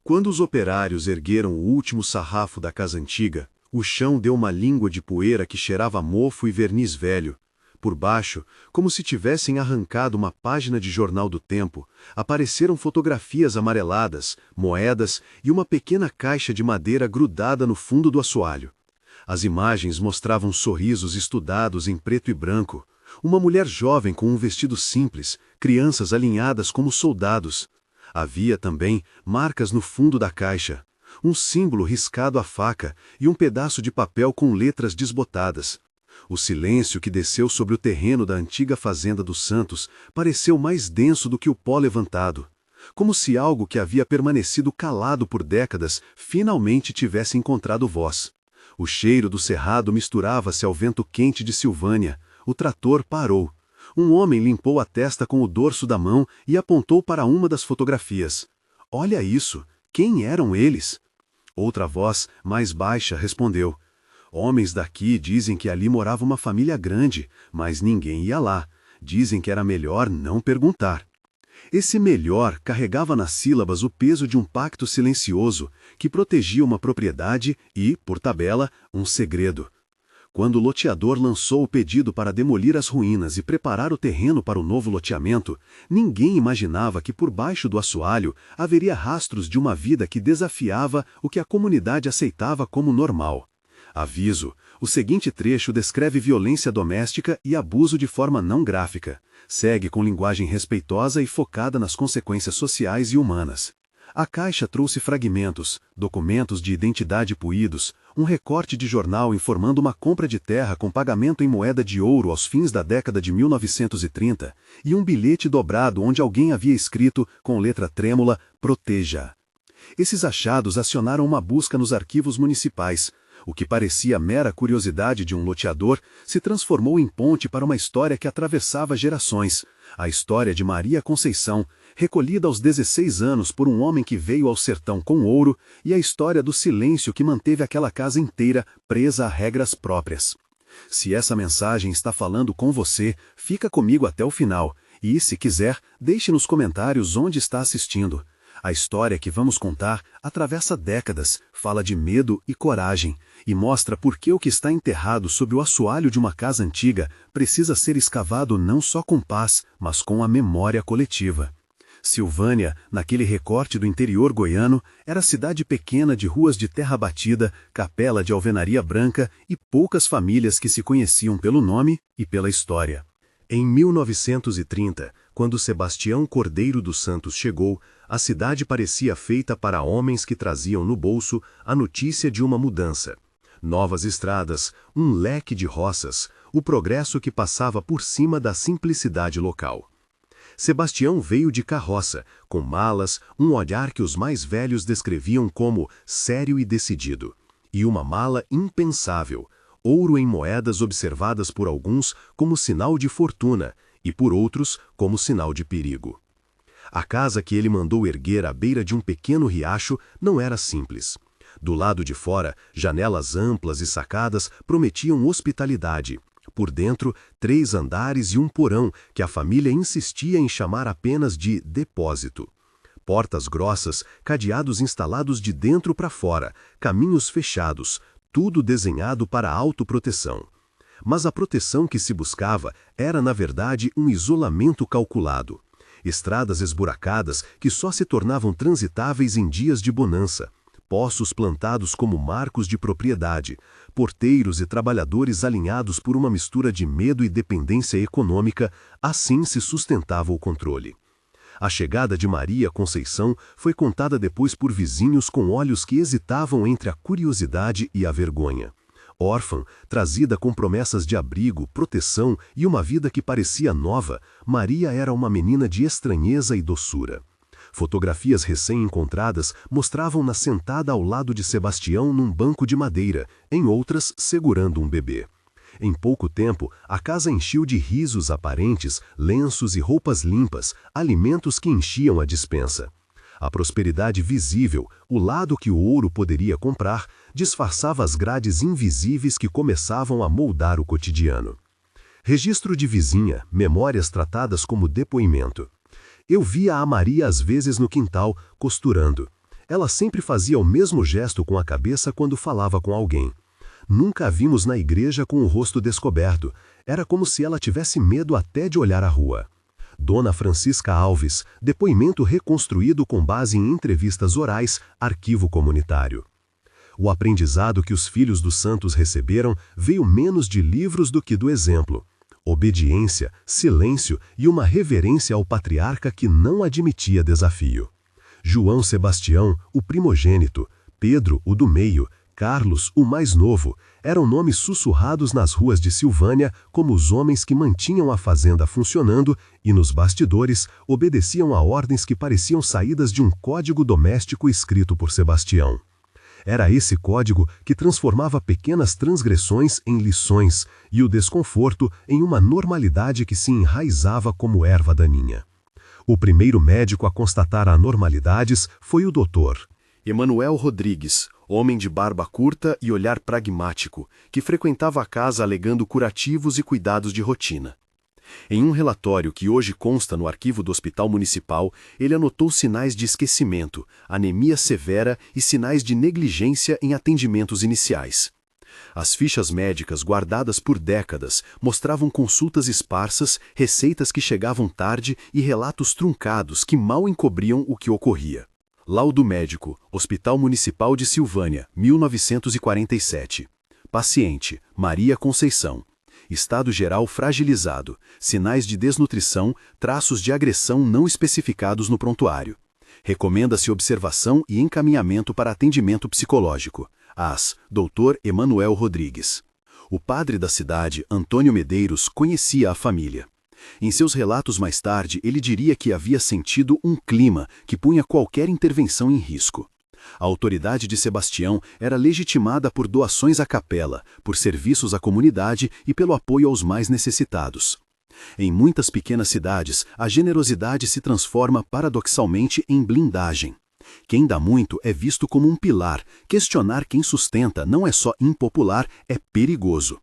Quando os operários ergueram o último sarrafo da casa antiga, o chão deu uma língua de poeira que cheirava a mofo e verniz velho. Por baixo, como se tivessem arrancado uma página de jornal do tempo, apareceram fotografias amareladas, moedas e uma pequena caixa de madeira grudada no fundo do assoalho. As imagens mostravam sorrisos estudados em preto e branco, uma mulher jovem com um vestido simples, crianças alinhadas como soldados. Havia também marcas no fundo da caixa, um símbolo riscado à faca e um pedaço de papel com letras desbotadas. O silêncio que desceu sobre o terreno da antiga fazenda dos Santos pareceu mais denso do que o pó levantado, como se algo que havia permanecido calado por décadas finalmente tivesse encontrado voz. O cheiro do cerrado misturava-se ao vento quente de Silvânia. O trator parou. Um homem limpou a testa com o dorso da mão e apontou para uma das fotografias. "Olha isso! Quem eram eles?" Outra voz, mais baixa, respondeu. "Homens daqui dizem que ali morava uma família grande, mas ninguém ia lá. Dizem que era melhor não perguntar." Esse melhor carregava nas sílabas o peso de um pacto silencioso que protegia uma propriedade e, por tabela, um segredo. Quando o loteador lançou o pedido para demolir as ruínas e preparar o terreno para o novo loteamento, ninguém imaginava que por baixo do assoalho haveria rastros de uma vida que desafiava o que a comunidade aceitava como normal. Aviso: o seguinte trecho descreve violência doméstica e abuso de forma não gráfica. Segue com linguagem respeitosa e focada nas consequências sociais e humanas. A caixa trouxe fragmentos, documentos de identidade puídos, um recorte de jornal informando uma compra de terra com pagamento em moeda de ouro aos fins da década de 1930 e um bilhete dobrado onde alguém havia escrito, com letra trêmula, "Proteja". Esses achados acionaram uma busca nos arquivos municipais. O que parecia mera curiosidade de um loteador se transformou em ponte para uma história que atravessava gerações. A história de Maria Conceição, recolhida aos 16 anos por um homem que veio ao sertão com ouro, e a história do silêncio que manteve aquela casa inteira presa a regras próprias. Se essa mensagem está falando com você, fica comigo até o final, e, se quiser, deixe nos comentários onde está assistindo. A história que vamos contar atravessa décadas, fala de medo e coragem, e mostra por que o que está enterrado sob o assoalho de uma casa antiga precisa ser escavado não só com paz, mas com a memória coletiva. Silvânia, naquele recorte do interior goiano, era cidade pequena de ruas de terra batida, capela de alvenaria branca e poucas famílias que se conheciam pelo nome e pela história. Em 1930, quando Sebastião Cordeiro dos Santos chegou, a cidade parecia feita para homens que traziam no bolso a notícia de uma mudança. Novas estradas, um leque de roças, o progresso que passava por cima da simplicidade local. Sebastião veio de carroça, com malas, um olhar que os mais velhos descreviam como sério e decidido, e uma mala impensável, ouro em moedas observadas por alguns como sinal de fortuna e por outros como sinal de perigo. A casa que ele mandou erguer à beira de um pequeno riacho não era simples. Do lado de fora, janelas amplas e sacadas prometiam hospitalidade. Por dentro, 3 andares e um porão que a família insistia em chamar apenas de depósito. Portas grossas, cadeados instalados de dentro para fora, caminhos fechados, tudo desenhado para autoproteção. Mas a proteção que se buscava era, na verdade, um isolamento calculado. Estradas esburacadas que só se tornavam transitáveis em dias de bonança. Poços plantados como marcos de propriedade, porteiros e trabalhadores alinhados por uma mistura de medo e dependência econômica, assim se sustentava o controle. A chegada de Maria Conceição foi contada depois por vizinhos com olhos que hesitavam entre a curiosidade e a vergonha. Órfã, trazida com promessas de abrigo, proteção e uma vida que parecia nova, Maria era uma menina de estranheza e doçura. Fotografias recém-encontradas mostravam-na sentada ao lado de Sebastião num banco de madeira, em outras segurando um bebê. Em pouco tempo, a casa encheu de risos aparentes, lenços e roupas limpas, alimentos que enchiam a despensa. A prosperidade visível, o lado que o ouro poderia comprar, disfarçava as grades invisíveis que começavam a moldar o cotidiano. Registro de vizinha, memórias tratadas como depoimento. Eu via a Maria às vezes no quintal, costurando. Ela sempre fazia o mesmo gesto com a cabeça quando falava com alguém. Nunca a vimos na igreja com o rosto descoberto. Era como se ela tivesse medo até de olhar a rua. Dona Francisca Alves, depoimento reconstruído com base em entrevistas orais, arquivo comunitário. O aprendizado que os filhos dos santos receberam veio menos de livros do que do exemplo. Obediência, silêncio e uma reverência ao patriarca que não admitia desafio. João Sebastião, o primogênito, Pedro, o do meio, Carlos, o mais novo, eram nomes sussurrados nas ruas de Silvânia como os homens que mantinham a fazenda funcionando e, nos bastidores, obedeciam a ordens que pareciam saídas de um código doméstico escrito por Sebastião. Era esse código que transformava pequenas transgressões em lições e o desconforto em uma normalidade que se enraizava como erva daninha. O primeiro médico a constatar anormalidades foi o doutor Emanuel Rodrigues, homem de barba curta e olhar pragmático, que frequentava a casa alegando curativos e cuidados de rotina. Em um relatório que hoje consta no arquivo do Hospital Municipal, ele anotou sinais de esquecimento, anemia severa e sinais de negligência em atendimentos iniciais. As fichas médicas guardadas por décadas mostravam consultas esparsas, receitas que chegavam tarde e relatos truncados que mal encobriam o que ocorria. Laudo médico, Hospital Municipal de Silvânia, 1947. Paciente, Maria Conceição. Estado geral fragilizado, sinais de desnutrição, traços de agressão não especificados no prontuário. Recomenda-se observação e encaminhamento para atendimento psicológico. As, Dr. Emanuel Rodrigues. O padre da cidade, Antônio Medeiros, conhecia a família. Em seus relatos mais tarde, ele diria que havia sentido um clima que punha qualquer intervenção em risco. A autoridade de Sebastião era legitimada por doações à capela, por serviços à comunidade e pelo apoio aos mais necessitados. Em muitas pequenas cidades, a generosidade se transforma paradoxalmente em blindagem. Quem dá muito é visto como um pilar. Questionar quem sustenta não é só impopular, é perigoso.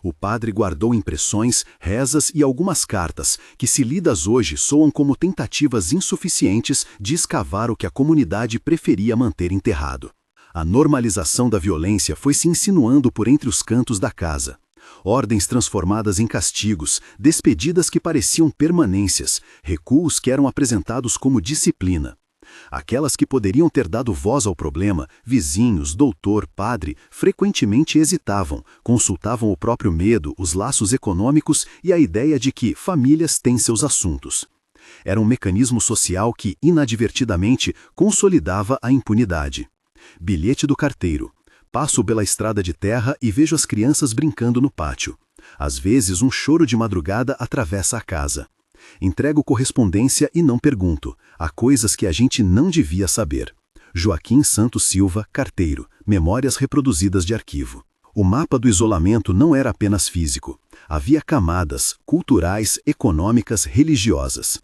O padre guardou impressões, rezas e algumas cartas, que se lidas hoje soam como tentativas insuficientes de escavar o que a comunidade preferia manter enterrado. A normalização da violência foi se insinuando por entre os cantos da casa. Ordens transformadas em castigos, despedidas que pareciam permanências, recuos que eram apresentados como disciplina. Aquelas que poderiam ter dado voz ao problema, vizinhos, doutor, padre, frequentemente hesitavam, consultavam o próprio medo, os laços econômicos e a ideia de que famílias têm seus assuntos. Era um mecanismo social que, inadvertidamente, consolidava a impunidade. Bilhete do carteiro. Passo pela estrada de terra e vejo as crianças brincando no pátio. Às vezes, um choro de madrugada atravessa a casa. Entrego correspondência e não pergunto. Há coisas que a gente não devia saber. Joaquim Santos Silva, carteiro. Memórias reproduzidas de arquivo. O mapa do isolamento não era apenas físico. Havia camadas culturais, econômicas, religiosas.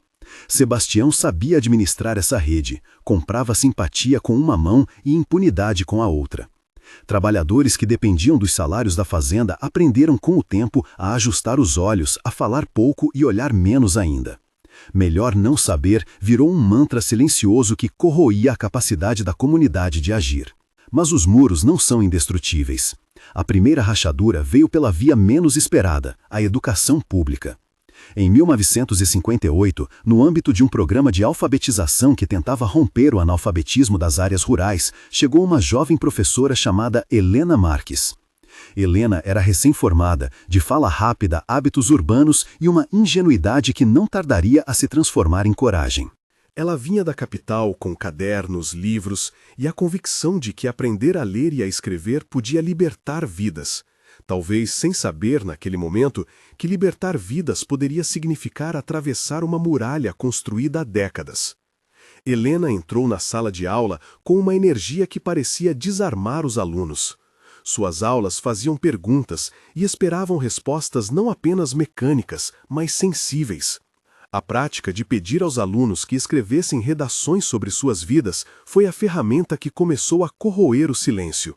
Sebastião sabia administrar essa rede. Comprava simpatia com uma mão e impunidade com a outra. Trabalhadores que dependiam dos salários da fazenda aprenderam com o tempo a ajustar os olhos, a falar pouco e olhar menos ainda. Melhor não saber virou um mantra silencioso que corroía a capacidade da comunidade de agir. Mas os muros não são indestrutíveis. A primeira rachadura veio pela via menos esperada, a educação pública. Em 1958, no âmbito de um programa de alfabetização que tentava romper o analfabetismo das áreas rurais, chegou uma jovem professora chamada Helena Marques. Helena era recém-formada, de fala rápida, hábitos urbanos e uma ingenuidade que não tardaria a se transformar em coragem. Ela vinha da capital com cadernos, livros e a convicção de que aprender a ler e a escrever podia libertar vidas. Talvez sem saber, naquele momento, que libertar vidas poderia significar atravessar uma muralha construída há décadas. Helena entrou na sala de aula com uma energia que parecia desarmar os alunos. Suas aulas faziam perguntas e esperavam respostas não apenas mecânicas, mas sensíveis. A prática de pedir aos alunos que escrevessem redações sobre suas vidas foi a ferramenta que começou a corroer o silêncio.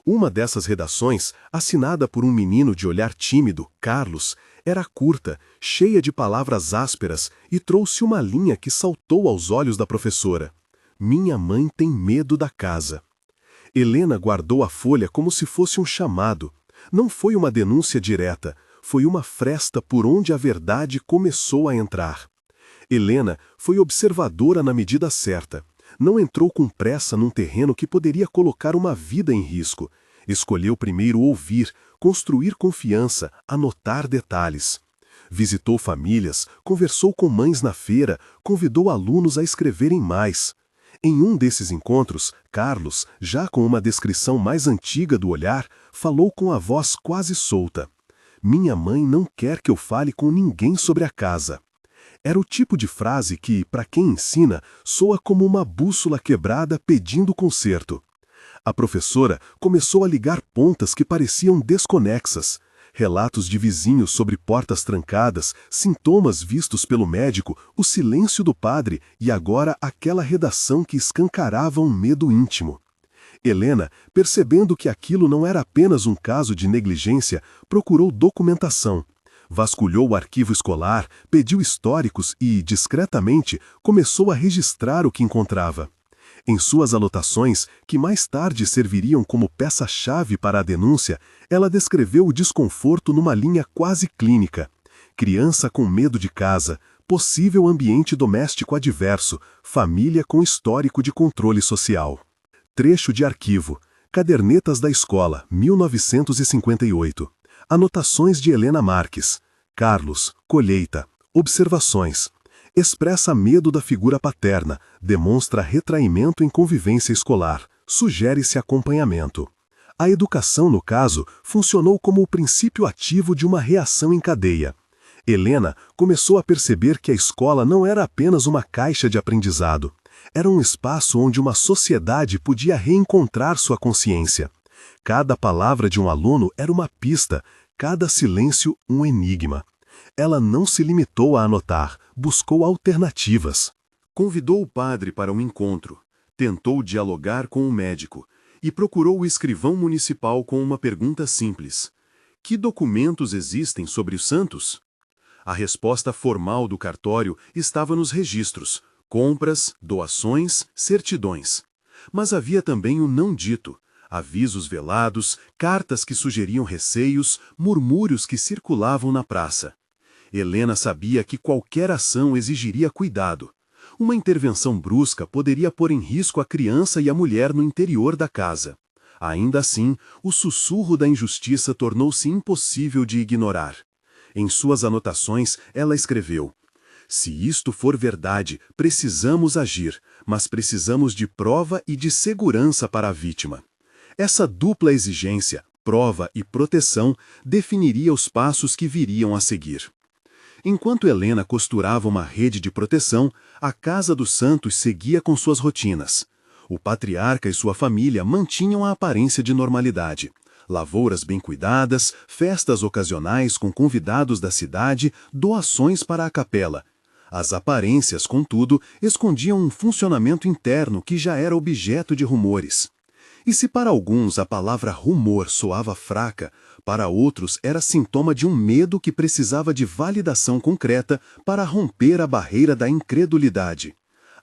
Uma dessas redações, assinada por um menino de olhar tímido, Carlos, era curta, cheia de palavras ásperas e trouxe uma linha que saltou aos olhos da professora. Minha mãe tem medo da casa. Helena guardou a folha como se fosse um chamado. Não foi uma denúncia direta, foi uma fresta por onde a verdade começou a entrar. Helena foi observadora na medida certa. Não entrou com pressa num terreno que poderia colocar uma vida em risco. Escolheu primeiro ouvir, construir confiança, anotar detalhes. Visitou famílias, conversou com mães na feira, convidou alunos a escreverem mais. Em um desses encontros, Carlos, já com uma descrição mais antiga do olhar, falou com a voz quase solta. Minha mãe não quer que eu fale com ninguém sobre a casa. Era o tipo de frase que, para quem ensina, soa como uma bússola quebrada pedindo conserto. A professora começou a ligar pontas que pareciam desconexas. Relatos de vizinhos sobre portas trancadas, sintomas vistos pelo médico, o silêncio do padre e agora aquela redação que escancarava um medo íntimo. Helena, percebendo que aquilo não era apenas um caso de negligência, procurou documentação. Vasculhou o arquivo escolar, pediu históricos e, discretamente, começou a registrar o que encontrava. Em suas anotações, que mais tarde serviriam como peça-chave para a denúncia, ela descreveu o desconforto numa linha quase clínica. Criança com medo de casa, possível ambiente doméstico adverso, família com histórico de controle social. Trecho de arquivo. Cadernetas da Escola, 1958. Anotações de Helena Marques. Carlos, colheita. Observações. Expressa medo da figura paterna, demonstra retraimento em convivência escolar, sugere-se acompanhamento. A educação, no caso, funcionou como o princípio ativo de uma reação em cadeia. Helena começou a perceber que a escola não era apenas uma caixa de aprendizado. Era um espaço onde uma sociedade podia reencontrar sua consciência. Cada palavra de um aluno era uma pista, cada silêncio um enigma. Ela não se limitou a anotar, buscou alternativas. Convidou o padre para um encontro, tentou dialogar com o médico e procurou o escrivão municipal com uma pergunta simples: que documentos existem sobre os santos? A resposta formal do cartório estava nos registros: compras, doações, certidões. Mas havia também o não dito: avisos velados, cartas que sugeriam receios, murmúrios que circulavam na praça. Helena sabia que qualquer ação exigiria cuidado. Uma intervenção brusca poderia pôr em risco a criança e a mulher no interior da casa. Ainda assim, o sussurro da injustiça tornou-se impossível de ignorar. Em suas anotações, ela escreveu: se isto for verdade, precisamos agir, mas precisamos de prova e de segurança para a vítima. Essa dupla exigência, prova e proteção, definiria os passos que viriam a seguir. Enquanto Helena costurava uma rede de proteção, a Casa dos Santos seguia com suas rotinas. O patriarca e sua família mantinham a aparência de normalidade. Lavouras bem cuidadas, festas ocasionais com convidados da cidade, doações para a capela. As aparências, contudo, escondiam um funcionamento interno que já era objeto de rumores. E se para alguns a palavra rumor soava fraca, para outros era sintoma de um medo que precisava de validação concreta para romper a barreira da incredulidade.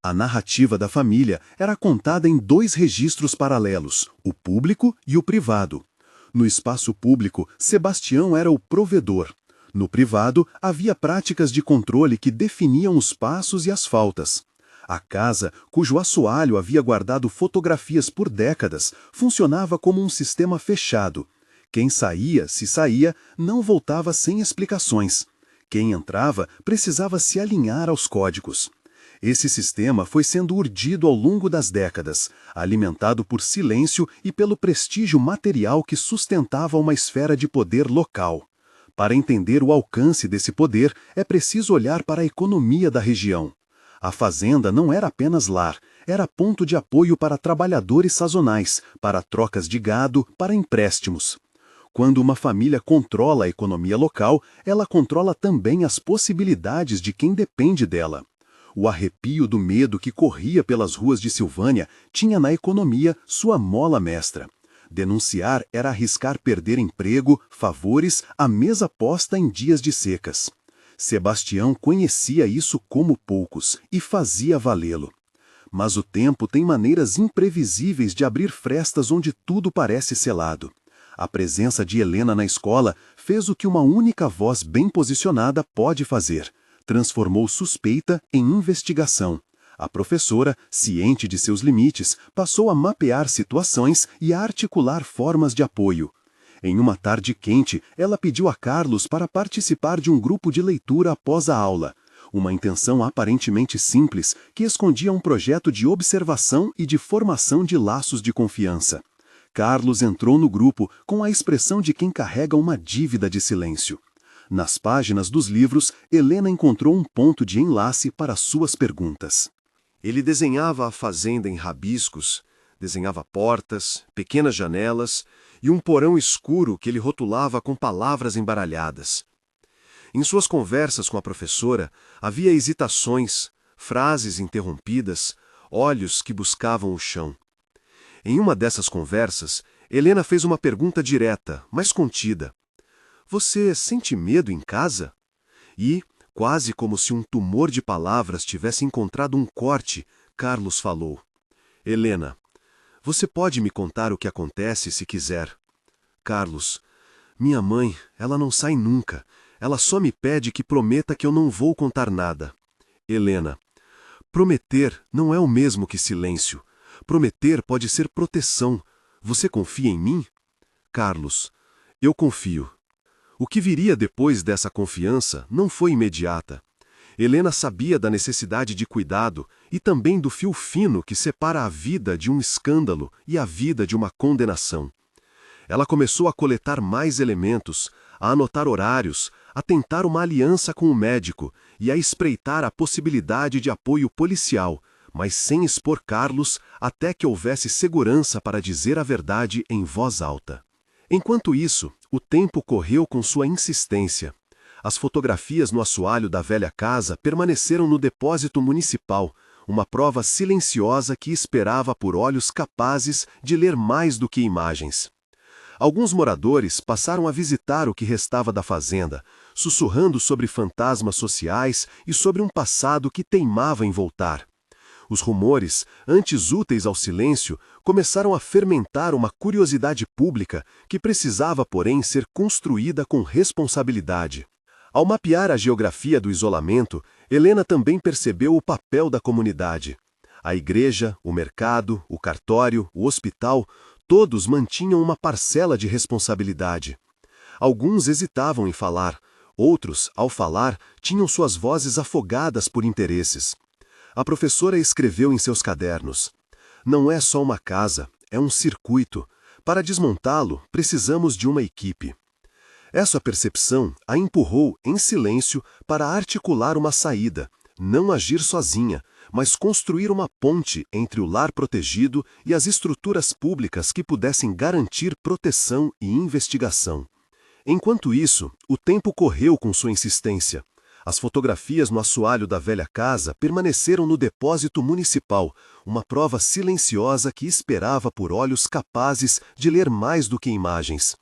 A narrativa da família era contada em dois registros paralelos, o público e o privado. No espaço público, Sebastião era o provedor. No privado, havia práticas de controle que definiam os passos e as faltas. A casa, cujo assoalho havia guardado fotografias por décadas, funcionava como um sistema fechado. Quem saía, se saía, não voltava sem explicações. Quem entrava precisava se alinhar aos códigos. Esse sistema foi sendo urdido ao longo das décadas, alimentado por silêncio e pelo prestígio material que sustentava uma esfera de poder local. Para entender o alcance desse poder, é preciso olhar para a economia da região. A fazenda não era apenas lar, era ponto de apoio para trabalhadores sazonais, para trocas de gado, para empréstimos. Quando uma família controla a economia local, ela controla também as possibilidades de quem depende dela. O arrepio do medo que corria pelas ruas de Silvânia tinha na economia sua mola mestra. Denunciar era arriscar perder emprego, favores, a mesa posta em dias de secas. Sebastião conhecia isso como poucos e fazia valê-lo. Mas o tempo tem maneiras imprevisíveis de abrir frestas onde tudo parece selado. A presença de Helena na escola fez o que uma única voz bem posicionada pode fazer. Transformou suspeita em investigação. A professora, ciente de seus limites, passou a mapear situações e a articular formas de apoio. Em uma tarde quente, ela pediu a Carlos para participar de um grupo de leitura após a aula. Uma intenção aparentemente simples que escondia um projeto de observação e de formação de laços de confiança. Carlos entrou no grupo com a expressão de quem carrega uma dívida de silêncio. Nas páginas dos livros, Helena encontrou um ponto de enlace para suas perguntas. Ele desenhava a fazenda em rabiscos, desenhava portas, pequenas janelas e um porão escuro que ele rotulava com palavras embaralhadas. Em suas conversas com a professora, havia hesitações, frases interrompidas, olhos que buscavam o chão. Em uma dessas conversas, Helena fez uma pergunta direta, mas contida. Você sente medo em casa? E, quase como se um tumor de palavras tivesse encontrado um corte, Carlos falou. Helena, você pode me contar o que acontece se quiser. Carlos, minha mãe, ela não sai nunca. Ela só me pede que prometa que eu não vou contar nada. Helena, prometer não é o mesmo que silêncio. Prometer pode ser proteção. Você confia em mim? Carlos, eu confio. O que viria depois dessa confiança não foi imediata. Helena sabia da necessidade de cuidado e também do fio fino que separa a vida de um escândalo e a vida de uma condenação. Ela começou a coletar mais elementos, a anotar horários, a tentar uma aliança com o médico e a espreitar a possibilidade de apoio policial, mas sem expor Carlos até que houvesse segurança para dizer a verdade em voz alta. Enquanto isso, o tempo correu com sua insistência. As fotografias no assoalho da velha casa permaneceram no depósito municipal, uma prova silenciosa que esperava por olhos capazes de ler mais do que imagens. Alguns moradores passaram a visitar o que restava da fazenda, sussurrando sobre fantasmas sociais e sobre um passado que teimava em voltar. Os rumores, antes úteis ao silêncio, começaram a fermentar uma curiosidade pública que precisava, porém, ser construída com responsabilidade. Ao mapear a geografia do isolamento, Helena também percebeu o papel da comunidade. A igreja, o mercado, o cartório, o hospital, todos mantinham uma parcela de responsabilidade. Alguns hesitavam em falar, outros, ao falar, tinham suas vozes afogadas por interesses. A professora escreveu em seus cadernos: não é só uma casa, é um circuito. Para desmontá-lo, precisamos de uma equipe. Essa percepção a empurrou, em silêncio, para articular uma saída, não agir sozinha, mas construir uma ponte entre o lar protegido e as estruturas públicas que pudessem garantir proteção e investigação. Enquanto isso, o tempo correu com sua insistência. As fotografias no assoalho da velha casa permaneceram no depósito municipal, uma prova silenciosa que esperava por olhos capazes de ler mais do que imagens.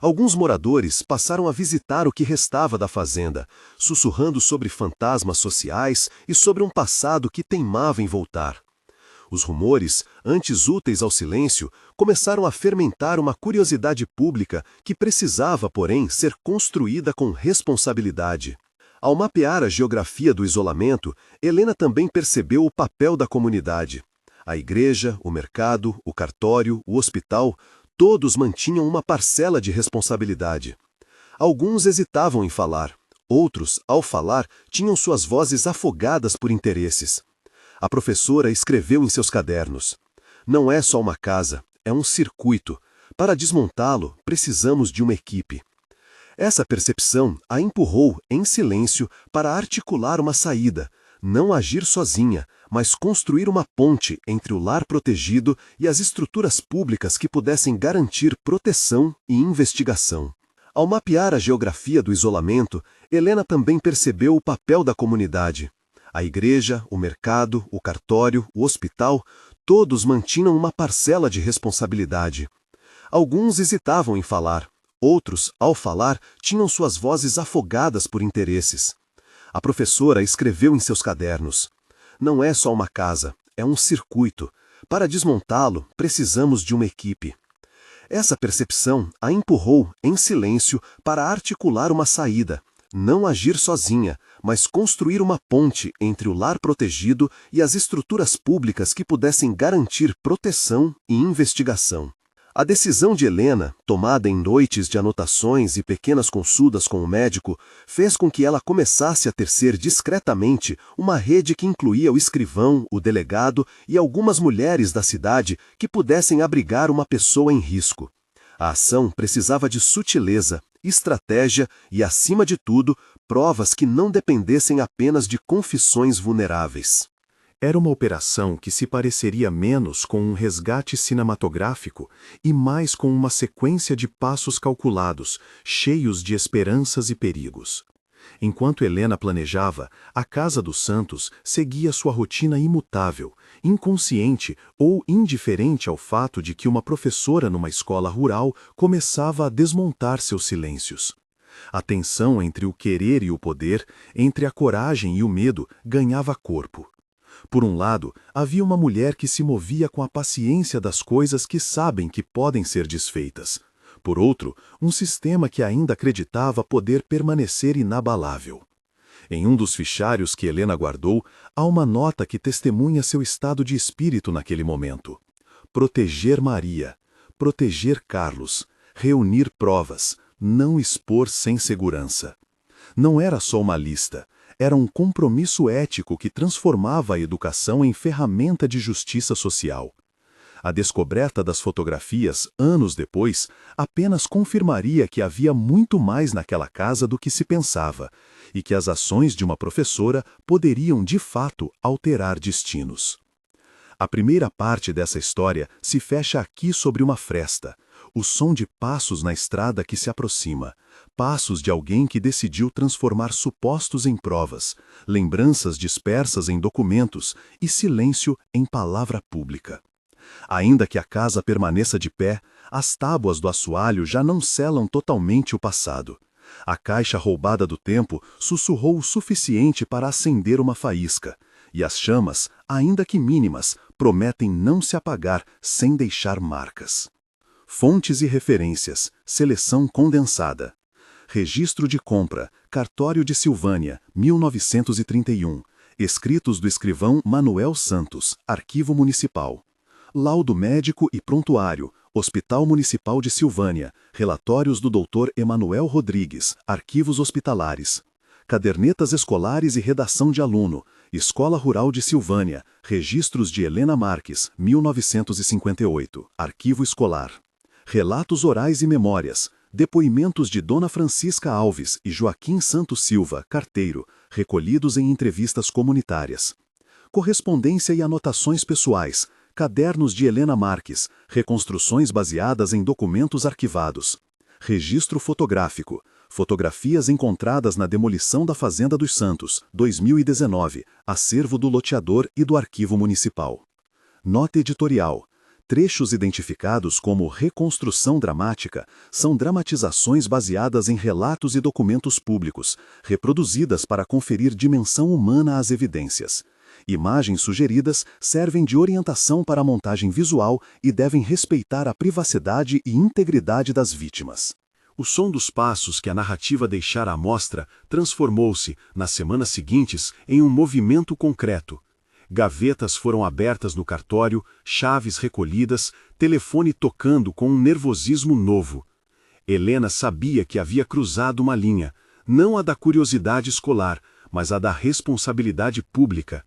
Alguns moradores passaram a visitar o que restava da fazenda, sussurrando sobre fantasmas sociais e sobre um passado que teimava em voltar. Os rumores, antes úteis ao silêncio, começaram a fermentar uma curiosidade pública que precisava, porém, ser construída com responsabilidade. Ao mapear a geografia do isolamento, Helena também percebeu o papel da comunidade. A igreja, o mercado, o cartório, o hospital, todos mantinham uma parcela de responsabilidade. Alguns hesitavam em falar, outros, ao falar, tinham suas vozes afogadas por interesses. A professora escreveu em seus cadernos: não é só uma casa, é um circuito. Para desmontá-lo, precisamos de uma equipe. Essa percepção a empurrou, em silêncio, para articular uma saída, não agir sozinha, mas construir uma ponte entre o lar protegido e as estruturas públicas que pudessem garantir proteção e investigação. Ao mapear a geografia do isolamento, Helena também percebeu o papel da comunidade. A igreja, o mercado, o cartório, o hospital, todos mantinham uma parcela de responsabilidade. Alguns hesitavam em falar, outros, ao falar, tinham suas vozes afogadas por interesses. A professora escreveu em seus cadernos: não é só uma casa, é um circuito. Para desmontá-lo, precisamos de uma equipe. Essa percepção a empurrou, em silêncio, para articular uma saída. Não agir sozinha, mas construir uma ponte entre o lar protegido e as estruturas públicas que pudessem garantir proteção e investigação. A decisão de Helena, tomada em noites de anotações e pequenas consultas com o médico, fez com que ela começasse a tecer discretamente uma rede que incluía o escrivão, o delegado e algumas mulheres da cidade que pudessem abrigar uma pessoa em risco. A ação precisava de sutileza, estratégia e, acima de tudo, provas que não dependessem apenas de confissões vulneráveis. Era uma operação que se pareceria menos com um resgate cinematográfico e mais com uma sequência de passos calculados, cheios de esperanças e perigos. Enquanto Helena planejava, a Casa dos Santos seguia sua rotina imutável, inconsciente ou indiferente ao fato de que uma professora numa escola rural começava a desmontar seus silêncios. A tensão entre o querer e o poder, entre a coragem e o medo, ganhava corpo. Por um lado, havia uma mulher que se movia com a paciência das coisas que sabem que podem ser desfeitas. Por outro, um sistema que ainda acreditava poder permanecer inabalável. Em um dos fichários que Helena guardou, há uma nota que testemunha seu estado de espírito naquele momento. Proteger Maria, proteger Carlos, reunir provas, não expor sem segurança. Não era só uma lista. Era um compromisso ético que transformava a educação em ferramenta de justiça social. A descoberta das fotografias, anos depois, apenas confirmaria que havia muito mais naquela casa do que se pensava, e que as ações de uma professora poderiam, de fato, alterar destinos. A primeira parte dessa história se fecha aqui sobre uma fresta, o som de passos na estrada que se aproxima, passos de alguém que decidiu transformar supostos em provas, lembranças dispersas em documentos e silêncio em palavra pública. Ainda que a casa permaneça de pé, as tábuas do assoalho já não selam totalmente o passado. A caixa roubada do tempo sussurrou o suficiente para acender uma faísca, e as chamas, ainda que mínimas, prometem não se apagar sem deixar marcas. Fontes e referências, seleção condensada. Registro de compra, Cartório de Silvânia, 1931. Escritos do escrivão Manuel Santos, Arquivo Municipal. Laudo médico e prontuário, Hospital Municipal de Silvânia. Relatórios do Dr. Emanuel Rodrigues, Arquivos Hospitalares. Cadernetas escolares e redação de aluno, Escola Rural de Silvânia. Registros de Helena Marques, 1958. Arquivo Escolar. Relatos orais e memórias, depoimentos de Dona Francisca Alves e Joaquim Santos Silva, carteiro, recolhidos em entrevistas comunitárias. Correspondência e anotações pessoais, cadernos de Helena Marques, reconstruções baseadas em documentos arquivados. Registro fotográfico, fotografias encontradas na demolição da Fazenda dos Santos, 2019, acervo do loteador e do Arquivo Municipal. Nota editorial. Trechos identificados como reconstrução dramática são dramatizações baseadas em relatos e documentos públicos, reproduzidas para conferir dimensão humana às evidências. Imagens sugeridas servem de orientação para a montagem visual e devem respeitar a privacidade e integridade das vítimas. O som dos passos que a narrativa deixara à mostra transformou-se, nas semanas seguintes, em um movimento concreto. Gavetas foram abertas no cartório, chaves recolhidas, telefone tocando com um nervosismo novo. Helena sabia que havia cruzado uma linha, não a da curiosidade escolar, mas a da responsabilidade pública.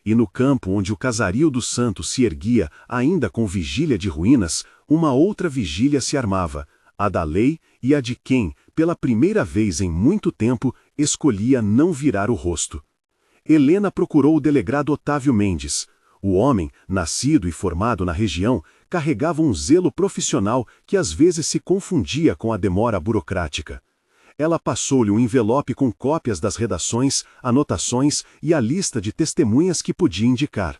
E no campo onde o casario dos Santos se erguia, ainda com vigília de ruínas, uma outra vigília se armava, a da lei e a de quem, pela primeira vez em muito tempo, escolhia não virar o rosto. Helena procurou o delegado Otávio Mendes. O homem, nascido e formado na região, carregava um zelo profissional que às vezes se confundia com a demora burocrática. Ela passou-lhe um envelope com cópias das redações, anotações e a lista de testemunhas que podia indicar.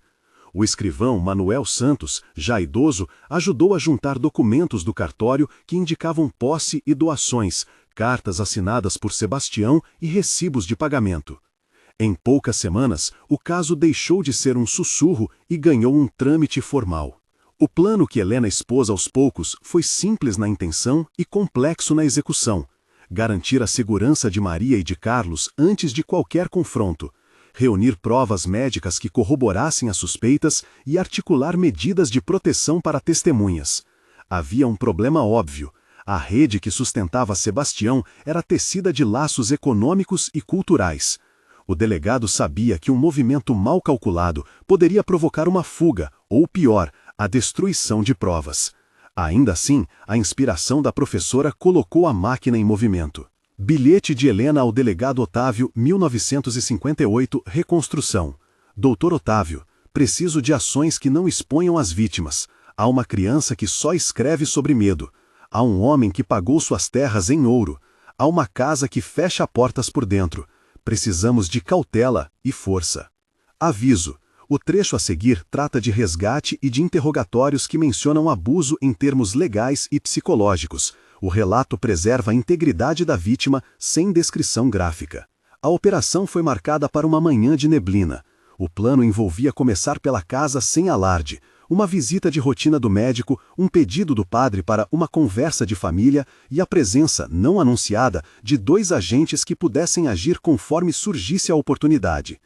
O escrivão Manuel Santos, já idoso, ajudou a juntar documentos do cartório que indicavam posse e doações, cartas assinadas por Sebastião e recibos de pagamento. Em poucas semanas, o caso deixou de ser um sussurro e ganhou um trâmite formal. O plano que Helena expôs aos poucos foi simples na intenção e complexo na execução: garantir a segurança de Maria e de Carlos antes de qualquer confronto, reunir provas médicas que corroborassem as suspeitas e articular medidas de proteção para testemunhas. Havia um problema óbvio: a rede que sustentava Sebastião era tecida de laços econômicos e culturais. O delegado sabia que um movimento mal calculado poderia provocar uma fuga, ou pior, a destruição de provas. Ainda assim, a inspiração da professora colocou a máquina em movimento. Bilhete de Helena ao delegado Otávio, 1958, reconstrução. Doutor Otávio, preciso de ações que não exponham as vítimas. Há uma criança que só escreve sobre medo. Há um homem que pagou suas terras em ouro. Há uma casa que fecha portas por dentro. Precisamos de cautela e força. Aviso: o trecho a seguir trata de resgate e de interrogatórios que mencionam abuso em termos legais e psicológicos. O relato preserva a integridade da vítima sem descrição gráfica. A operação foi marcada para uma manhã de neblina. O plano envolvia começar pela casa sem alarde, uma visita de rotina do médico, um pedido do padre para uma conversa de família e a presença, não anunciada, de 2 agentes que pudessem agir conforme surgisse a oportunidade.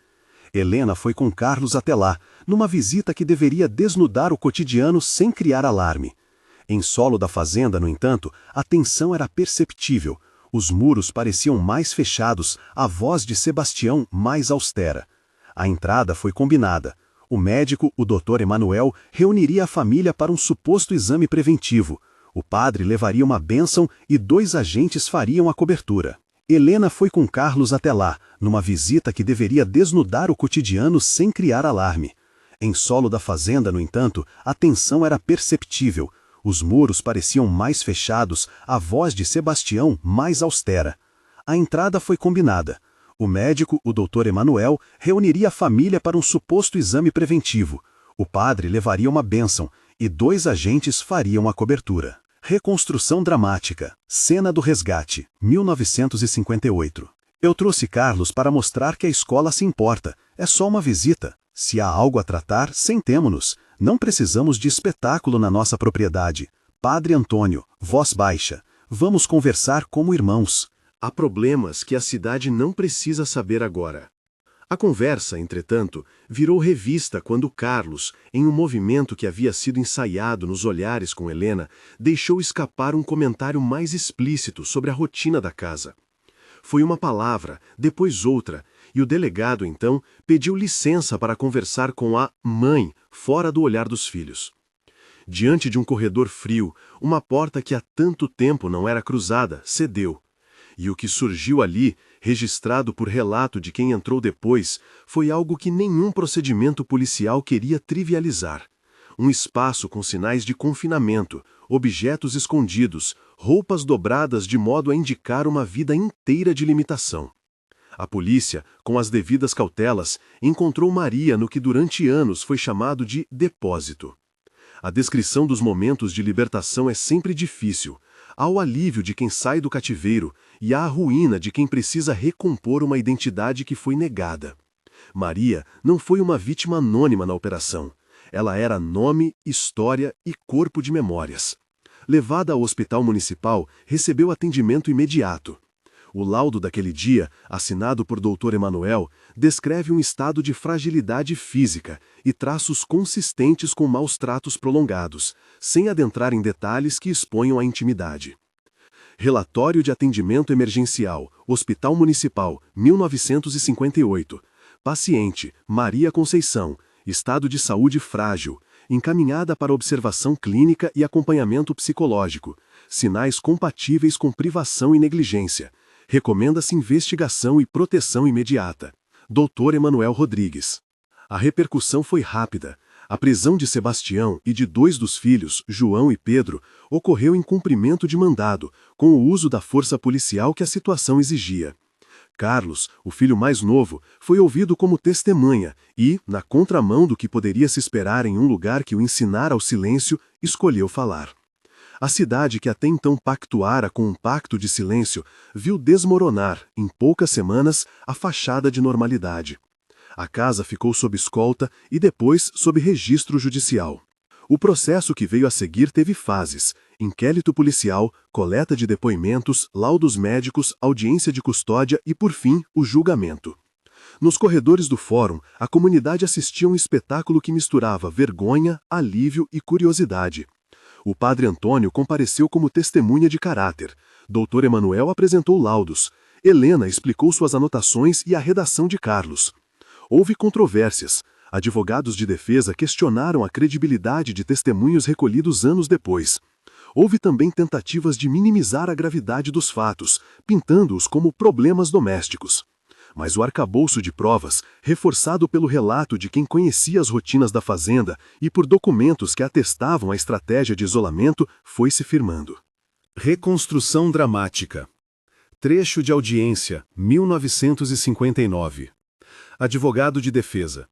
Helena foi com Carlos até lá, numa visita que deveria desnudar o cotidiano sem criar alarme. Em solo da fazenda, no entanto, a tensão era perceptível. Os muros pareciam mais fechados, a voz de Sebastião mais austera. A entrada foi combinada. O médico, o Dr. Emanuel, reuniria a família para um suposto exame preventivo. O padre levaria uma bênção e 2 agentes fariam a cobertura. Helena foi com Carlos até lá, numa visita que deveria desnudar o cotidiano sem criar alarme. Em solo da fazenda, no entanto, a tensão era perceptível. Os muros pareciam mais fechados, a voz de Sebastião mais austera. A entrada foi combinada. O médico, o Dr. Emanuel, reuniria a família para um suposto exame preventivo. O padre levaria uma bênção e 2 agentes fariam a cobertura. Reconstrução dramática. Cena do resgate, 1958. Eu trouxe Carlos para mostrar que a escola se importa. É só uma visita. Se há algo a tratar, sentemo-nos. Não precisamos de espetáculo na nossa propriedade. Padre Antônio, voz baixa. Vamos conversar como irmãos. Há problemas que a cidade não precisa saber agora. A conversa, entretanto, virou revista quando Carlos, em um movimento que havia sido ensaiado nos olhares com Helena, deixou escapar um comentário mais explícito sobre a rotina da casa. Foi uma palavra, depois outra, e o delegado, então, pediu licença para conversar com a mãe, fora do olhar dos filhos. Diante de um corredor frio, uma porta que há tanto tempo não era cruzada, cedeu. E o que surgiu ali, registrado por relato de quem entrou depois, foi algo que nenhum procedimento policial queria trivializar. Um espaço com sinais de confinamento, objetos escondidos, roupas dobradas de modo a indicar uma vida inteira de limitação. A polícia, com as devidas cautelas, encontrou Maria no que durante anos foi chamado de depósito. A descrição dos momentos de libertação é sempre difícil. Há o alívio de quem sai do cativeiro e há a ruína de quem precisa recompor uma identidade que foi negada. Maria não foi uma vítima anônima na operação. Ela era nome, história e corpo de memórias. Levada ao hospital municipal, recebeu atendimento imediato. O laudo daquele dia, assinado por Dr. Emanuel, descreve um estado de fragilidade física e traços consistentes com maus tratos prolongados, sem adentrar em detalhes que exponham a intimidade. Relatório de atendimento emergencial, Hospital Municipal, 1958. Paciente, Maria Conceição, estado de saúde frágil, encaminhada para observação clínica e acompanhamento psicológico, sinais compatíveis com privação e negligência. Recomenda-se investigação e proteção imediata. Dr. Emanuel Rodrigues. A repercussão foi rápida. A prisão de Sebastião e de 2 dos filhos, João e Pedro, ocorreu em cumprimento de mandado, com o uso da força policial que a situação exigia. Carlos, o filho mais novo, foi ouvido como testemunha e, na contramão do que poderia se esperar em um lugar que o ensinara ao silêncio, escolheu falar. A cidade, que até então pactuara com um pacto de silêncio, viu desmoronar, em poucas semanas, a fachada de normalidade. A casa ficou sob escolta e depois sob registro judicial. O processo que veio a seguir teve fases: inquérito policial, coleta de depoimentos, laudos médicos, audiência de custódia e, por fim, o julgamento. Nos corredores do fórum, a comunidade assistia a um espetáculo que misturava vergonha, alívio e curiosidade. O padre Antônio compareceu como testemunha de caráter. Dr. Emanuel apresentou laudos. Helena explicou suas anotações e a redação de Carlos. Houve controvérsias. Advogados de defesa questionaram a credibilidade de testemunhos recolhidos anos depois. Houve também tentativas de minimizar a gravidade dos fatos, pintando-os como problemas domésticos. Mas o arcabouço de provas, reforçado pelo relato de quem conhecia as rotinas da fazenda e por documentos que atestavam a estratégia de isolamento, foi se firmando. Reconstrução dramática. Trecho de audiência, 1959. Advogado de defesa.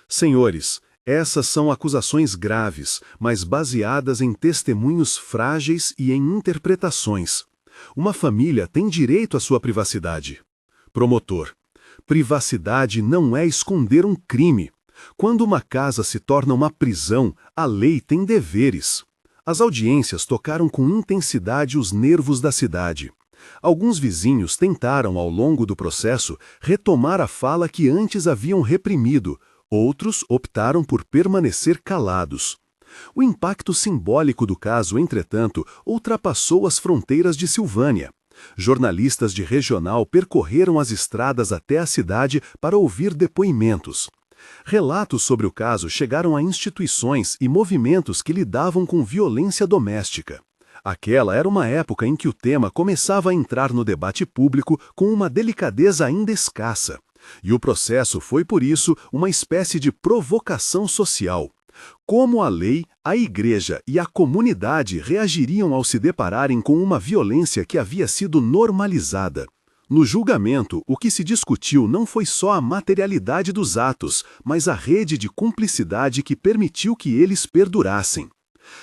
Senhores, essas são acusações graves, mas baseadas em testemunhos frágeis e em interpretações. Uma família tem direito à sua privacidade. Promotor. Privacidade não é esconder um crime. Quando uma casa se torna uma prisão, a lei tem deveres. As audiências tocaram com intensidade os nervos da cidade. Alguns vizinhos tentaram, ao longo do processo, retomar a fala que antes haviam reprimido. Outros optaram por permanecer calados. O impacto simbólico do caso, entretanto, ultrapassou as fronteiras de Silvânia. Jornalistas de regional percorreram as estradas até a cidade para ouvir depoimentos. Relatos sobre o caso chegaram a instituições e movimentos que lidavam com violência doméstica. Aquela era uma época em que o tema começava a entrar no debate público com uma delicadeza ainda escassa. E o processo foi, por isso, uma espécie de provocação social. Como a lei, a igreja e a comunidade reagiriam ao se depararem com uma violência que havia sido normalizada? No julgamento, o que se discutiu não foi só a materialidade dos atos, mas a rede de cumplicidade que permitiu que eles perdurassem.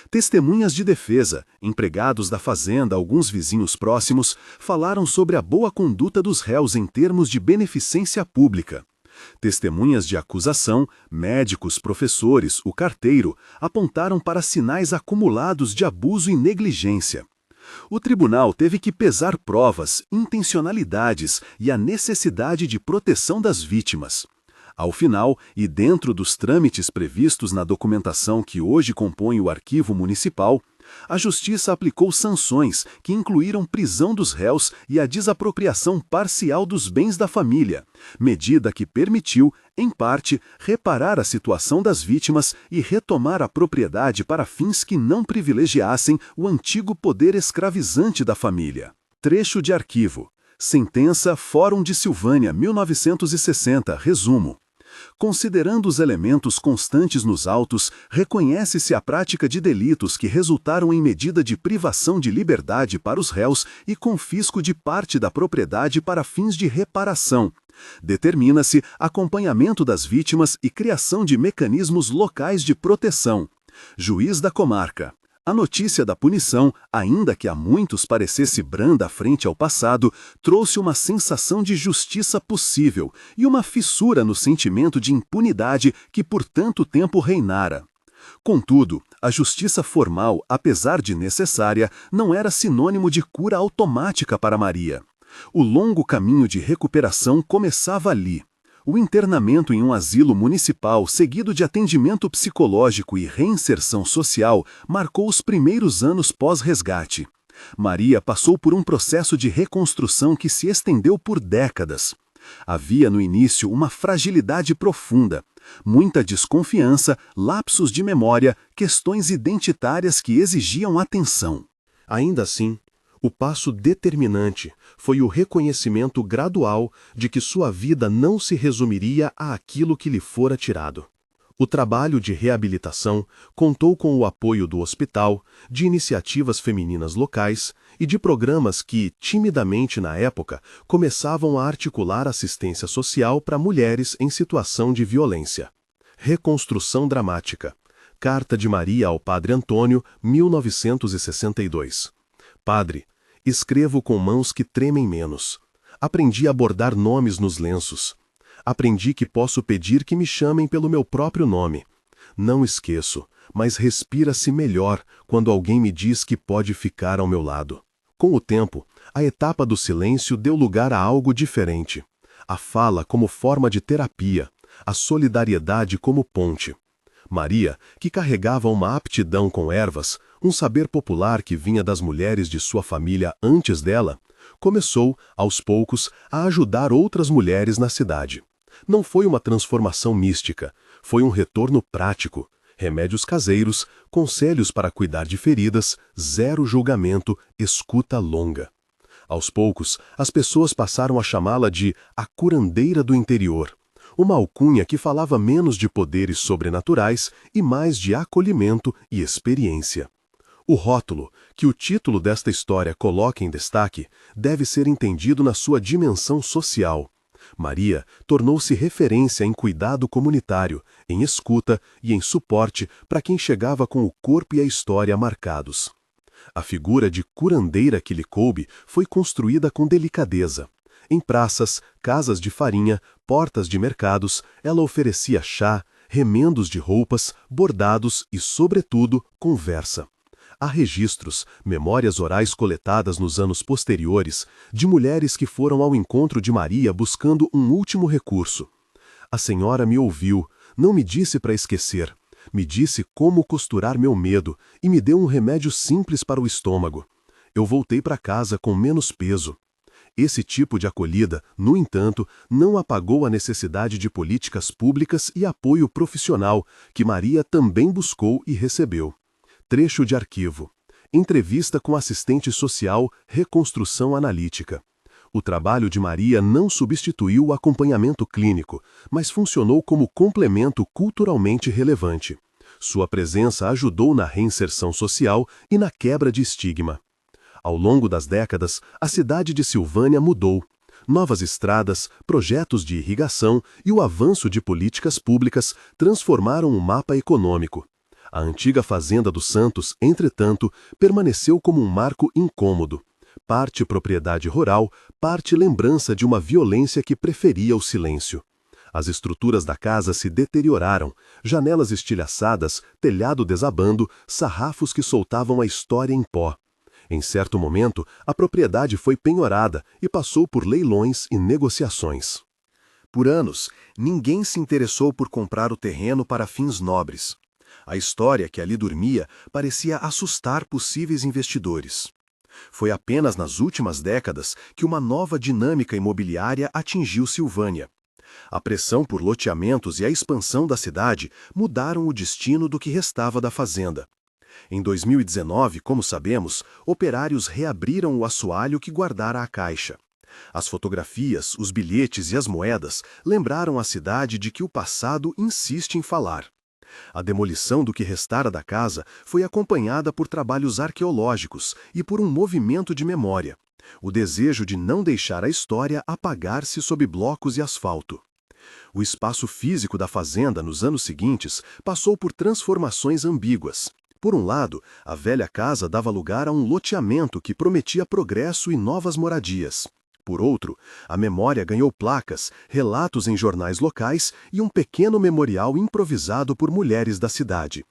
Testemunhas de defesa, empregados da fazenda, alguns vizinhos próximos, falaram sobre a boa conduta dos réus em termos de beneficência pública. Testemunhas de acusação, médicos, professores, o carteiro, apontaram para sinais acumulados de abuso e negligência. O tribunal teve que pesar provas, intencionalidades e a necessidade de proteção das vítimas. Ao final, e dentro dos trâmites previstos na documentação que hoje compõe o arquivo municipal, a Justiça aplicou sanções que incluíram prisão dos réus e a desapropriação parcial dos bens da família, medida que permitiu, em parte, reparar a situação das vítimas e retomar a propriedade para fins que não privilegiassem o antigo poder escravizante da família. Trecho de arquivo. Sentença Fórum de Silvânia, 1960, resumo. Considerando os elementos constantes nos autos, reconhece-se a prática de delitos que resultaram em medida de privação de liberdade para os réus e confisco de parte da propriedade para fins de reparação. Determina-se acompanhamento das vítimas e criação de mecanismos locais de proteção. Juiz da comarca. A notícia da punição, ainda que a muitos parecesse branda frente ao passado, trouxe uma sensação de justiça possível e uma fissura no sentimento de impunidade que por tanto tempo reinara. Contudo, a justiça formal, apesar de necessária, não era sinônimo de cura automática para Maria. O longo caminho de recuperação começava ali. O internamento em um asilo municipal, seguido de atendimento psicológico e reinserção social, marcou os primeiros anos pós-resgate. Maria passou por um processo de reconstrução que se estendeu por décadas. Havia no início uma fragilidade profunda, muita desconfiança, lapsos de memória, questões identitárias que exigiam atenção. Ainda assim, o passo determinante foi o reconhecimento gradual de que sua vida não se resumiria àquilo que lhe fora tirado. O trabalho de reabilitação contou com o apoio do hospital, de iniciativas femininas locais e de programas que, timidamente na época, começavam a articular assistência social para mulheres em situação de violência. Reconstrução dramática. Carta de Maria ao Padre Antônio, 1962. Padre, escrevo com mãos que tremem menos. Aprendi a bordar nomes nos lenços. Aprendi que posso pedir que me chamem pelo meu próprio nome. Não esqueço, mas respira-se melhor quando alguém me diz que pode ficar ao meu lado. Com o tempo, a etapa do silêncio deu lugar a algo diferente. A fala como forma de terapia, a solidariedade como ponte. Maria, que carregava uma aptidão com ervas, um saber popular que vinha das mulheres de sua família antes dela, começou, aos poucos, a ajudar outras mulheres na cidade. Não foi uma transformação mística, foi um retorno prático. Remédios caseiros, conselhos para cuidar de feridas, zero julgamento, escuta longa. Aos poucos, as pessoas passaram a chamá-la de a curandeira do interior, uma alcunha que falava menos de poderes sobrenaturais e mais de acolhimento e experiência. O rótulo, que o título desta história coloca em destaque, deve ser entendido na sua dimensão social. Maria tornou-se referência em cuidado comunitário, em escuta e em suporte para quem chegava com o corpo e a história marcados. A figura de curandeira que lhe coube foi construída com delicadeza. Em praças, casas de farinha, portas de mercados, ela oferecia chá, remendos de roupas, bordados e, sobretudo, conversa. Há registros, memórias orais coletadas nos anos posteriores, de mulheres que foram ao encontro de Maria buscando um último recurso. A senhora me ouviu, não me disse para esquecer, me disse como costurar meu medo e me deu um remédio simples para o estômago. Eu voltei para casa com menos peso. Esse tipo de acolhida, no entanto, não apagou a necessidade de políticas públicas e apoio profissional, que Maria também buscou e recebeu. Trecho de arquivo. Entrevista com assistente social, reconstrução analítica. O trabalho de Maria não substituiu o acompanhamento clínico, mas funcionou como complemento culturalmente relevante. Sua presença ajudou na reinserção social e na quebra de estigma. Ao longo das décadas, a cidade de Silvânia mudou. Novas estradas, projetos de irrigação e o avanço de políticas públicas transformaram o mapa econômico. A antiga fazenda dos Santos, entretanto, permaneceu como um marco incômodo. Parte propriedade rural, parte lembrança de uma violência que preferia o silêncio. As estruturas da casa se deterioraram, janelas estilhaçadas, telhado desabando, sarrafos que soltavam a história em pó. Em certo momento, a propriedade foi penhorada e passou por leilões e negociações. Por anos, ninguém se interessou por comprar o terreno para fins nobres. A história que ali dormia parecia assustar possíveis investidores. Foi apenas nas últimas décadas que uma nova dinâmica imobiliária atingiu Silvânia. A pressão por loteamentos e a expansão da cidade mudaram o destino do que restava da fazenda. Em 2019, como sabemos, operários reabriram o assoalho que guardara a caixa. As fotografias, os bilhetes e as moedas lembraram a cidade de que o passado insiste em falar. A demolição do que restara da casa foi acompanhada por trabalhos arqueológicos e por um movimento de memória, o desejo de não deixar a história apagar-se sob blocos e asfalto. O espaço físico da fazenda nos anos seguintes passou por transformações ambíguas. Por um lado, a velha casa dava lugar a um loteamento que prometia progresso e novas moradias. Por outro, a memória ganhou placas, relatos em jornais locais e um pequeno memorial improvisado por mulheres da cidade.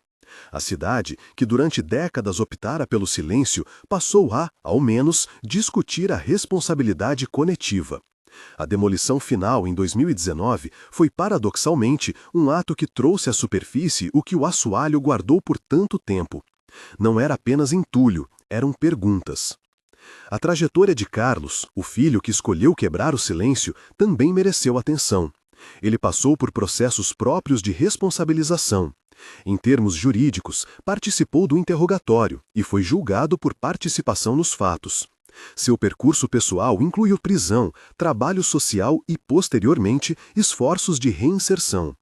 A cidade, que durante décadas optara pelo silêncio, passou a, ao menos, discutir a responsabilidade coletiva. A demolição final, em 2019, foi paradoxalmente um ato que trouxe à superfície o que o assoalho guardou por tanto tempo. Não era apenas entulho, eram perguntas. A trajetória de Carlos, o filho que escolheu quebrar o silêncio, também mereceu atenção. Ele passou por processos próprios de responsabilização. Em termos jurídicos, participou do interrogatório e foi julgado por participação nos fatos. Seu percurso pessoal incluiu prisão, trabalho social e, posteriormente, esforços de reinserção.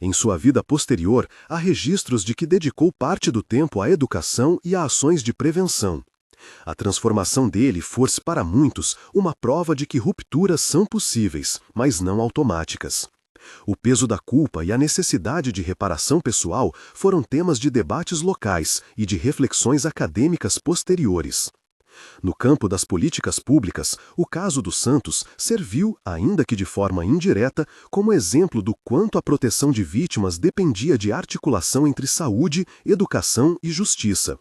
Em sua vida posterior, há registros de que dedicou parte do tempo à educação e a ações de prevenção. A transformação dele foi, para muitos, uma prova de que rupturas são possíveis, mas não automáticas. O peso da culpa e a necessidade de reparação pessoal foram temas de debates locais e de reflexões acadêmicas posteriores. No campo das políticas públicas, o caso dos Santos serviu, ainda que de forma indireta, como exemplo do quanto a proteção de vítimas dependia de articulação entre saúde, educação e justiça.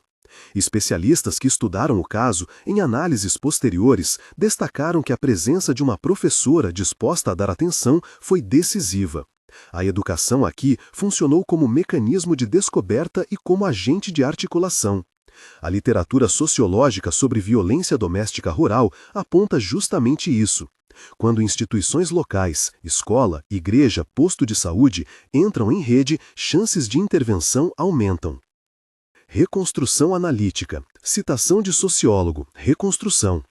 Especialistas que estudaram o caso, em análises posteriores, destacaram que a presença de uma professora disposta a dar atenção foi decisiva. A educação aqui funcionou como mecanismo de descoberta e como agente de articulação. A literatura sociológica sobre violência doméstica rural aponta justamente isso. Quando instituições locais, escola, igreja, posto de saúde, entram em rede, chances de intervenção aumentam. Reconstrução analítica. Citação de sociólogo. Reconstrução.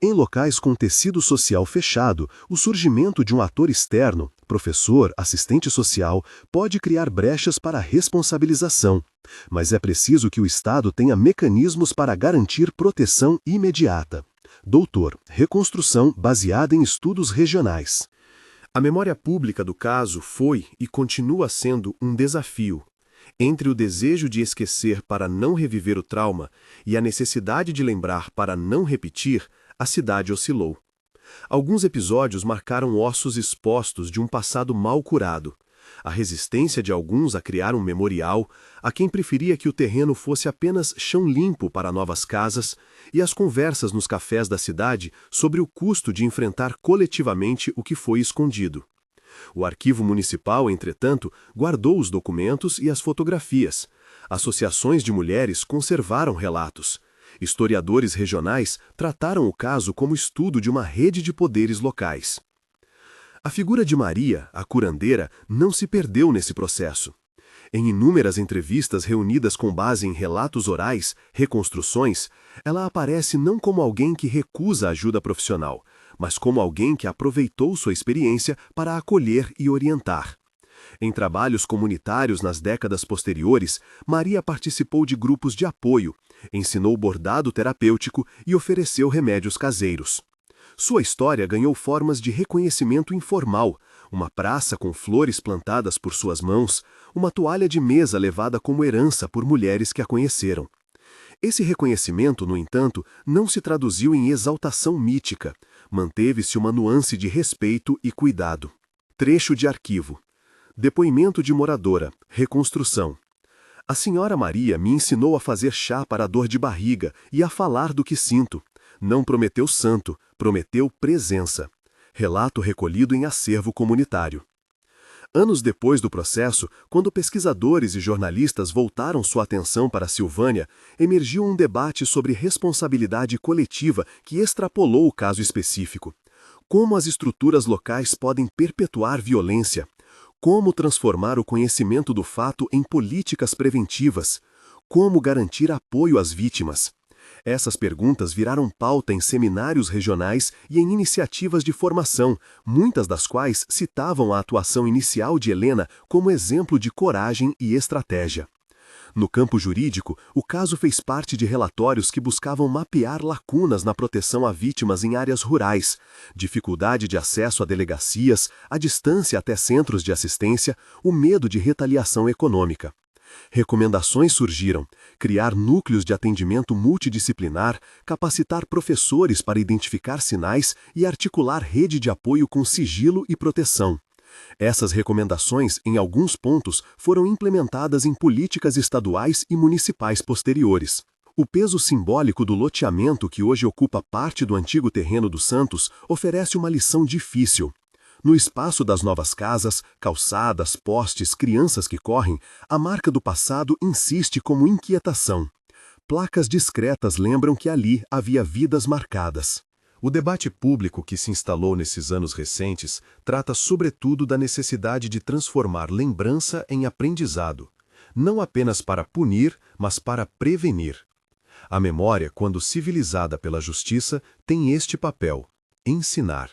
Em locais com tecido social fechado, o surgimento de um ator externo, professor, assistente social, pode criar brechas para a responsabilização. Mas é preciso que o Estado tenha mecanismos para garantir proteção imediata. Doutor, reconstrução baseada em estudos regionais. A memória pública do caso foi e continua sendo um desafio. Entre o desejo de esquecer para não reviver o trauma e a necessidade de lembrar para não repetir, a cidade oscilou. Alguns episódios marcaram ossos expostos de um passado mal curado. A resistência de alguns a criar um memorial, a quem preferia que o terreno fosse apenas chão limpo para novas casas, e as conversas nos cafés da cidade sobre o custo de enfrentar coletivamente o que foi escondido. O arquivo municipal, entretanto, guardou os documentos e as fotografias. Associações de mulheres conservaram relatos. Historiadores regionais trataram o caso como estudo de uma rede de poderes locais. A figura de Maria, a curandeira, não se perdeu nesse processo. Em inúmeras entrevistas reunidas com base em relatos orais, reconstruções, ela aparece não como alguém que recusa ajuda profissional, mas como alguém que aproveitou sua experiência para acolher e orientar. Em trabalhos comunitários nas décadas posteriores, Maria participou de grupos de apoio, ensinou bordado terapêutico e ofereceu remédios caseiros. Sua história ganhou formas de reconhecimento informal, uma praça com flores plantadas por suas mãos, uma toalha de mesa levada como herança por mulheres que a conheceram. Esse reconhecimento, no entanto, não se traduziu em exaltação mítica, manteve-se uma nuance de respeito e cuidado. Trecho de arquivo. Depoimento de moradora. Reconstrução. A senhora Maria me ensinou a fazer chá para a dor de barriga e a falar do que sinto. Não prometeu santo, prometeu presença. Relato recolhido em acervo comunitário. Anos depois do processo, quando pesquisadores e jornalistas voltaram sua atenção para Silvânia, emergiu um debate sobre responsabilidade coletiva que extrapolou o caso específico. Como as estruturas locais podem perpetuar violência? Como transformar o conhecimento do fato em políticas preventivas? Como garantir apoio às vítimas? Essas perguntas viraram pauta em seminários regionais e em iniciativas de formação, muitas das quais citavam a atuação inicial de Helena como exemplo de coragem e estratégia. No campo jurídico, o caso fez parte de relatórios que buscavam mapear lacunas na proteção a vítimas em áreas rurais, dificuldade de acesso a delegacias, a distância até centros de assistência, o medo de retaliação econômica. Recomendações surgiram: criar núcleos de atendimento multidisciplinar, capacitar professores para identificar sinais e articular rede de apoio com sigilo e proteção. Essas recomendações, em alguns pontos, foram implementadas em políticas estaduais e municipais posteriores. O peso simbólico do loteamento que hoje ocupa parte do antigo terreno dos Santos oferece uma lição difícil. No espaço das novas casas, calçadas, postes, crianças que correm, a marca do passado insiste como inquietação. Placas discretas lembram que ali havia vidas marcadas. O debate público que se instalou nesses anos recentes trata sobretudo da necessidade de transformar lembrança em aprendizado, não apenas para punir, mas para prevenir. A memória, quando civilizada pela justiça, tem este papel: ensinar.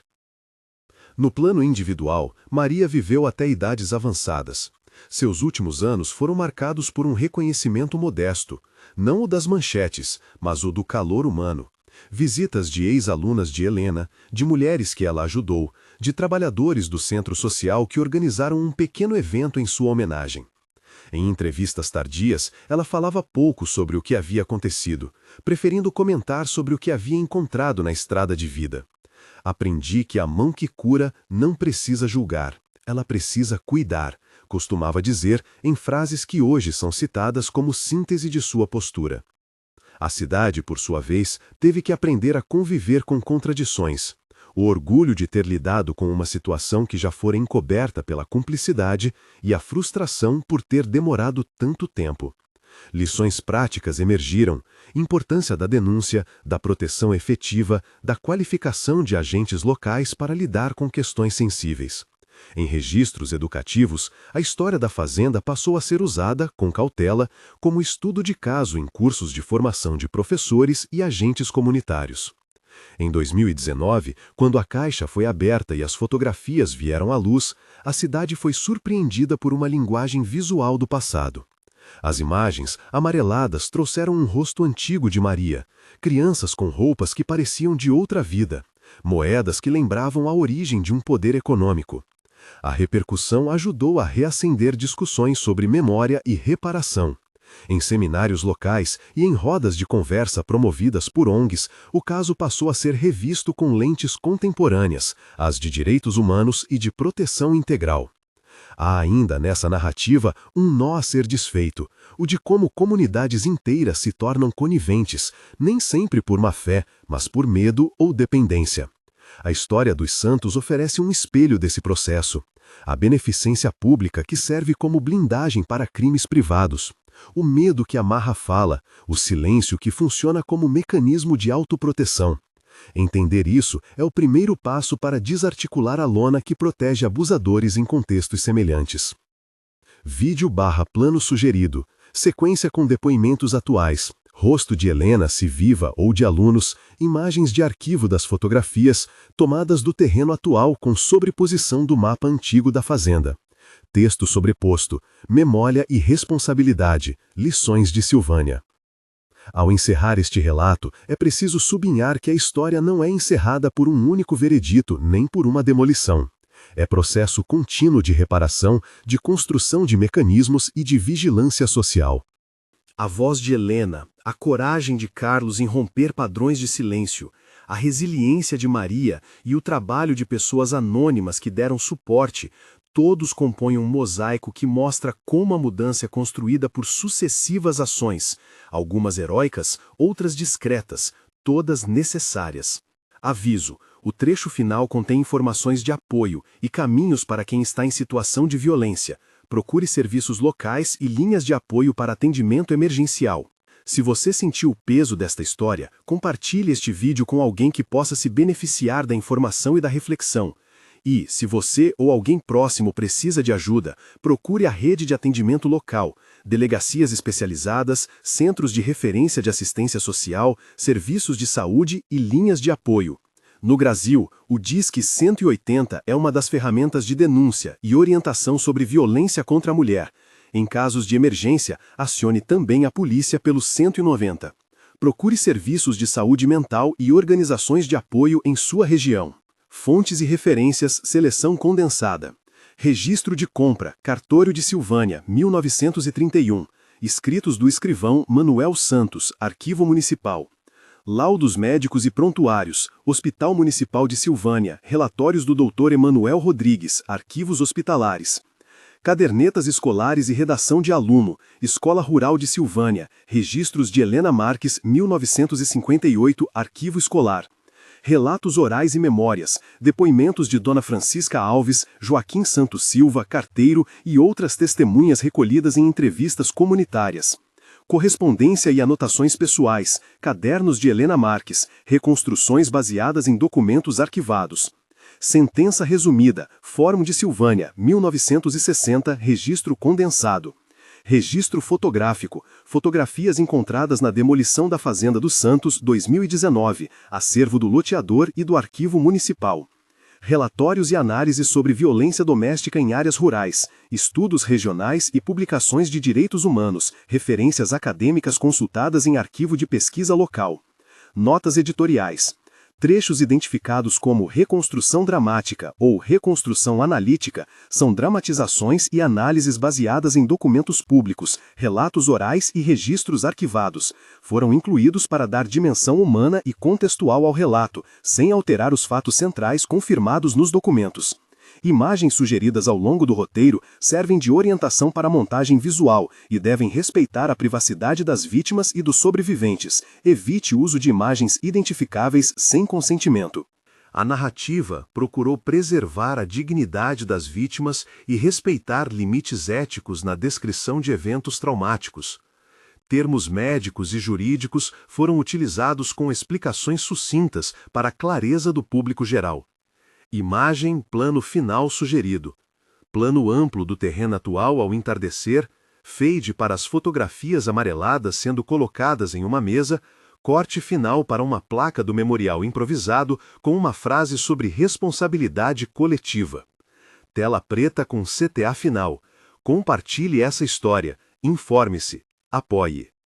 No plano individual, Maria viveu até idades avançadas. Seus últimos anos foram marcados por um reconhecimento modesto, não o das manchetes, mas o do calor humano. Visitas de ex-alunas de Helena, de mulheres que ela ajudou, de trabalhadores do centro social que organizaram um pequeno evento em sua homenagem. Em entrevistas tardias, ela falava pouco sobre o que havia acontecido, preferindo comentar sobre o que havia encontrado na estrada de vida. Aprendi que a mão que cura não precisa julgar, ela precisa cuidar, costumava dizer em frases que hoje são citadas como síntese de sua postura. A cidade, por sua vez, teve que aprender a conviver com contradições. O orgulho de ter lidado com uma situação que já fora encoberta pela cumplicidade e a frustração por ter demorado tanto tempo. Lições práticas emergiram, importância da denúncia, da proteção efetiva, da qualificação de agentes locais para lidar com questões sensíveis. Em registros educativos, a história da fazenda passou a ser usada, com cautela, como estudo de caso em cursos de formação de professores e agentes comunitários. Em 2019, quando a caixa foi aberta e as fotografias vieram à luz, a cidade foi surpreendida por uma linguagem visual do passado. As imagens, amareladas, trouxeram um rosto antigo de Maria, crianças com roupas que pareciam de outra vida, moedas que lembravam a origem de um poder econômico. A repercussão ajudou a reacender discussões sobre memória e reparação. Em seminários locais e em rodas de conversa promovidas por ONGs, o caso passou a ser revisto com lentes contemporâneas, as de direitos humanos e de proteção integral. Há ainda nessa narrativa um nó a ser desfeito, o de como comunidades inteiras se tornam coniventes, nem sempre por má fé, mas por medo ou dependência. A história dos santos oferece um espelho desse processo. A beneficência pública que serve como blindagem para crimes privados. O medo que amarra a fala, o silêncio que funciona como mecanismo de autoproteção. Entender isso é o primeiro passo para desarticular a lona que protege abusadores em contextos semelhantes. Vídeo/plano sugerido, sequência com depoimentos atuais, rosto de Helena se viva ou de alunos, imagens de arquivo das fotografias, tomadas do terreno atual com sobreposição do mapa antigo da fazenda. Texto sobreposto, memória e responsabilidade, lições de Silvânia. Ao encerrar este relato, é preciso sublinhar que a história não é encerrada por um único veredito nem por uma demolição. É processo contínuo de reparação, de construção de mecanismos e de vigilância social. A voz de Helena, a coragem de Carlos em romper padrões de silêncio, a resiliência de Maria e o trabalho de pessoas anônimas que deram suporte, todos compõem um mosaico que mostra como a mudança é construída por sucessivas ações, algumas heróicas, outras discretas, todas necessárias. Aviso: o trecho final contém informações de apoio e caminhos para quem está em situação de violência. Procure serviços locais e linhas de apoio para atendimento emergencial. Se você sentiu o peso desta história, compartilhe este vídeo com alguém que possa se beneficiar da informação e da reflexão. E, se você ou alguém próximo precisa de ajuda, procure a rede de atendimento local, delegacias especializadas, centros de referência de assistência social, serviços de saúde e linhas de apoio. No Brasil, o Disque 180 é uma das ferramentas de denúncia e orientação sobre violência contra a mulher. Em casos de emergência, acione também a polícia pelo 190. Procure serviços de saúde mental e organizações de apoio em sua região. Fontes e referências, seleção condensada. Registro de compra, Cartório de Silvânia, 1931. Escritos do escrivão Manuel Santos, Arquivo Municipal. Laudos médicos e prontuários, Hospital Municipal de Silvânia, relatórios do Dr. Emanuel Rodrigues, Arquivos Hospitalares. Cadernetas escolares e redação de aluno, Escola Rural de Silvânia, registros de Helena Marques, 1958, Arquivo Escolar. Relatos orais e memórias, depoimentos de Dona Francisca Alves, Joaquim Santos Silva, carteiro e outras testemunhas recolhidas em entrevistas comunitárias. Correspondência e anotações pessoais, cadernos de Helena Marques, reconstruções baseadas em documentos arquivados. Sentença resumida, Fórum de Silvânia, 1960, registro condensado. Registro fotográfico, fotografias encontradas na demolição da Fazenda dos Santos, 2019, acervo do loteador e do Arquivo Municipal. Relatórios e análises sobre violência doméstica em áreas rurais, estudos regionais e publicações de direitos humanos, referências acadêmicas consultadas em arquivo de pesquisa local. Notas editoriais. Trechos identificados como reconstrução dramática ou reconstrução analítica são dramatizações e análises baseadas em documentos públicos, relatos orais e registros arquivados. Foram incluídos para dar dimensão humana e contextual ao relato, sem alterar os fatos centrais confirmados nos documentos. Imagens sugeridas ao longo do roteiro servem de orientação para a montagem visual e devem respeitar a privacidade das vítimas e dos sobreviventes. Evite o uso de imagens identificáveis sem consentimento. A narrativa procurou preservar a dignidade das vítimas e respeitar limites éticos na descrição de eventos traumáticos. Termos médicos e jurídicos foram utilizados com explicações sucintas para a clareza do público geral. Imagem, plano final sugerido. Plano amplo do terreno atual ao entardecer, fade para as fotografias amareladas sendo colocadas em uma mesa, corte final para uma placa do memorial improvisado com uma frase sobre responsabilidade coletiva. Tela preta com CTA final. Compartilhe essa história, informe-se, apoie.